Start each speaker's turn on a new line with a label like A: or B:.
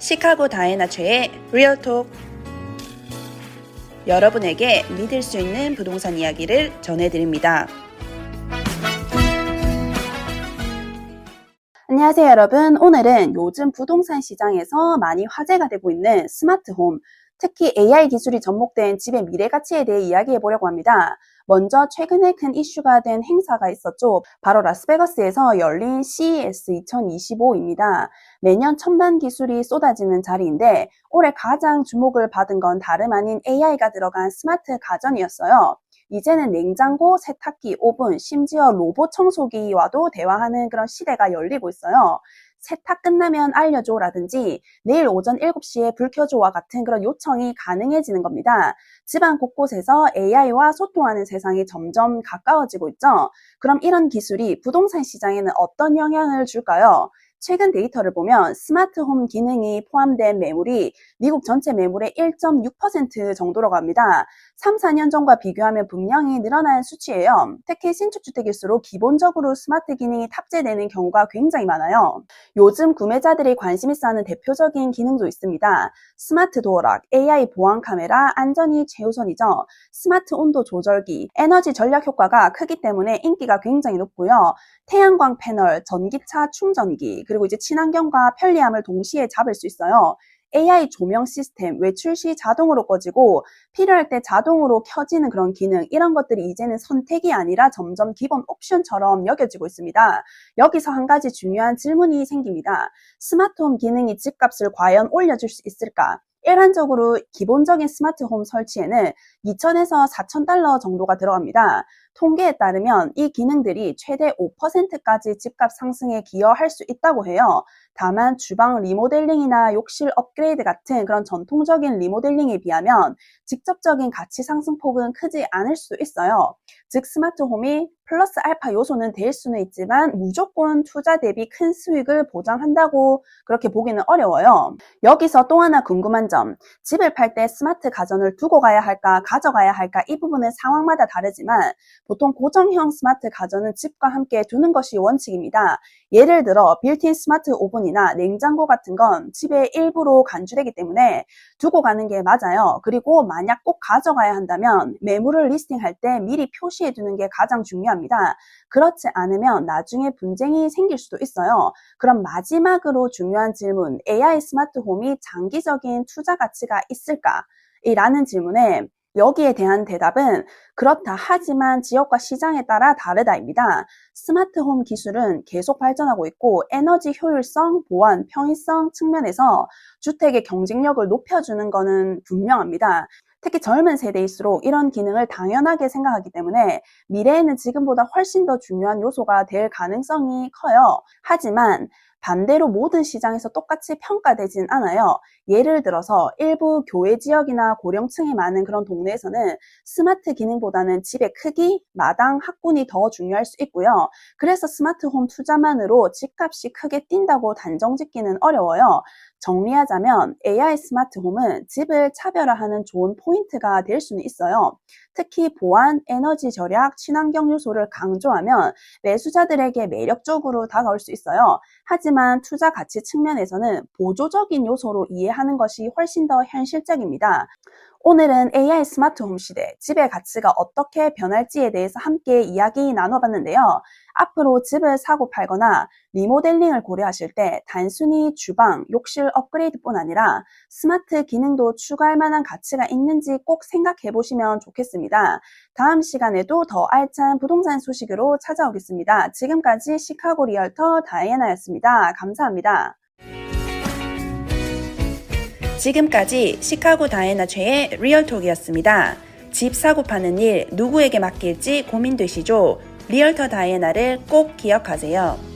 A: 시카고 다이애나 최의 리얼톡. 여러분에게 믿을 수 있는 부동산 이야기를 전해드립니다.
B: 안녕하세요 여러분. 오늘은 요즘 부동산 시장에서 많이 화제가 되고 있는 스마트홈, 특히 AI 기술이 접목된 집의 미래 가치에 대해 이야기해 보려고 합니다. 먼저 최근에 큰 이슈가 된 행사가 있었죠. 바로 라스베가스에서 열린 CES 2025입니다. 매년 첨단 기술이 쏟아지는 자리인데 올해 가장 주목을 받은 건 다름 아닌 AI가 들어간 스마트 가전이었어요. 이제는 냉장고, 세탁기, 오븐, 심지어 로봇 청소기와도 대화하는 그런 시대가 열리고 있어요. 세탁 끝나면 알려줘 라든지 내일 오전 7시에 불 켜줘와 같은 그런 요청이 가능해지는 겁니다. 집안 곳곳에서 AI와 소통하는 세상이 점점 가까워지고 있죠. 그럼 이런 기술이 부동산 시장에는 어떤 영향을 줄까요? 최근 데이터를 보면 스마트홈 기능이 포함된 매물이 미국 전체 매물의 1.6% 정도라고 합니다. 3, 4년 전과 비교하면 분명히 늘어난 수치예요. 특히 신축주택일수록 기본적으로 스마트 기능이 탑재되는 경우가 굉장히 많아요. 요즘 구매자들이 관심 있어 하는 대표적인 기능도 있습니다. 스마트 도어락, AI 보안 카메라, 안전이 최우선이죠. 스마트 온도 조절기, 에너지 절약 효과가 크기 때문에 인기가 굉장히 높고요. 태양광 패널, 전기차 충전기, 그리고 이제 친환경과 편리함을 동시에 잡을 수 있어요. AI 조명 시스템, 외출 시 자동으로 꺼지고 필요할 때 자동으로 켜지는 그런 기능, 이런 것들이 이제는 선택이 아니라 점점 기본 옵션처럼 여겨지고 있습니다. 여기서 한 가지 중요한 질문이 생깁니다. 스마트홈 기능이 집값을 과연 올려줄 수 있을까? 일반적으로 기본적인 스마트홈 설치에는 2,000에서 4,000달러 정도가 들어갑니다. 통계에 따르면 이 기능들이 최대 5%까지 집값 상승에 기여할 수 있다고 해요. 다만 주방 리모델링이나 욕실 업그레이드 같은 그런 전통적인 리모델링에 비하면 직접적인 가치 상승폭은 크지 않을 수 있어요. 즉 스마트홈이 플러스 알파 요소는 될 수는 있지만 무조건 투자 대비 큰 수익을 보장한다고 그렇게 보기는 어려워요. 여기서 또 하나 궁금한 점, 집을 팔 때 스마트 가전을 두고 가야 할까 가져가야 할까, 이 부분은 상황마다 다르지만 보통 고정형 스마트 가전은 집과 함께 두는 것이 원칙입니다. 예를 들어 빌트인 스마트 오븐이나 냉장고 같은 건 집의 일부로 간주되기 때문에 두고 가는 게 맞아요. 그리고 만약 꼭 가져가야 한다면 매물을 리스팅할 때 미리 표시해 두는 게 가장 중요합니다. 그렇지 않으면 나중에 분쟁이 생길 수도 있어요. 그럼 마지막으로 중요한 질문, AI 스마트홈이 장기적인 투자 가치가 있을까? 라는 질문에 여기에 대한 대답은 그렇다 하지만 지역과 시장에 따라 다르다입니다. 스마트홈 기술은 계속 발전하고 있고 에너지 효율성, 보안, 편의성 측면에서 주택의 경쟁력을 높여주는 것은 분명합니다. 특히 젊은 세대일수록 이런 기능을 당연하게 생각하기 때문에 미래에는 지금보다 훨씬 더 중요한 요소가 될 가능성이 커요. 하지만 반대로 모든 시장에서 똑같이 평가되진 않아요. 예를 들어서 일부 교외 지역이나 고령층이 많은 그런 동네에서는 스마트 기능보다는 집의 크기, 마당, 학군이 더 중요할 수 있고요. 그래서 스마트홈 투자만으로 집값이 크게 뛴다고 단정 짓기는 어려워요. 정리하자면 AI 스마트홈은 집을 차별화하는 좋은 포인트가 될 수는 있어요. 특히 보안, 에너지 절약, 친환경 요소를 강조하면 매수자들에게 매력적으로 다가올 수 있어요. 하지만 투자 가치 측면에서는 보조적인 요소로 이해하는 것이 훨씬 더 현실적입니다. 오늘은 AI 스마트홈 시대, 집의 가치가 어떻게 변할지에 대해서 함께 이야기 나눠봤는데요. 앞으로 집을 사고 팔거나 리모델링을 고려하실 때 단순히 주방, 욕실 업그레이드뿐 아니라 스마트 기능도 추가할 만한 가치가 있는지 꼭 생각해 보시면 좋겠습니다. 다음 시간에도 더 알찬 부동산 소식으로 찾아오겠습니다. 지금까지 시카고 리얼터 다이애나였습니다. 감사합니다.
A: 지금까지 시카고 다이애나 최의 리얼톡이었습니다. 집 사고 파는 일 누구에게 맡길지 고민되시죠? 리얼터 다이애나를 꼭 기억하세요.